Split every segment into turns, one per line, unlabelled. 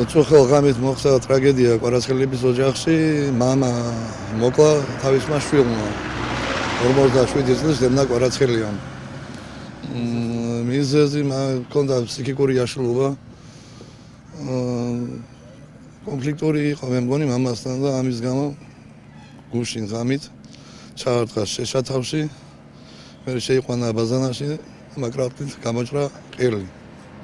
წუხელ ღამით მოხდა ტრაგედია კვარაცხელების ოჯახში. მამა მოკლა თავისმა შვილმა 47 წლის დემნა კვარაცხელიამ. მიზეზი მქონდა ფსიქიკური აშლილობა. კონფლიქტური იყო მე მგონი მამასთან და ამის გამო გუშინ ღამით ჩაარტყა შეშათავში. მე შეიყვანა ბაზანაში, მაგრამ გამოჭრა ყელი.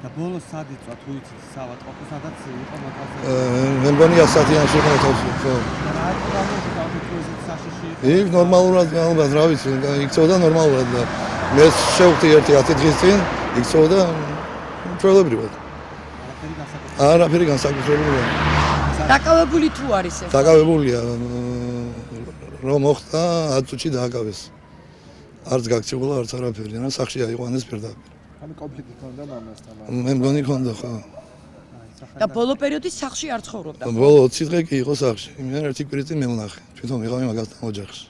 და ბოლოს სად იწვა თუ იცით საავადმყოფო სადაც იყო მოთავსებული?
მე მგონი ასათიანში იყო მოთავსებული, ხო.
რა იყო გამოჩნდა თუ ისეთ საშიში?
იქ ნორმალურად ალბათ რა ვიცი, იქცეოდა ნორმალურად და მე შევხვდი ერთი 10 დღის წინ, იქცეოდა ჩვეულებრივად. არაფერი განსაკუთრებული.
დაკავებული თუ არის ეს?
დაკავებულია რომ მოხდა 10 წუთში დააკავეს. არც გაქცეულა, არც არაფერი, რა სახში აიყვანეს პირდაპირ.
ანუ კონფლიქტი ჰქონდა მამასთან.
მე მგონი ჰქონდა, ხო.
და ბოლო პერიოდი სახლში არ ცხოვრობდა.
ბოლო 20 დღე კი იყო სახლში. მე ერთი კვირი წინ მე ვნახე. თვითონ ვიყავი მაგასთან ოჯახში.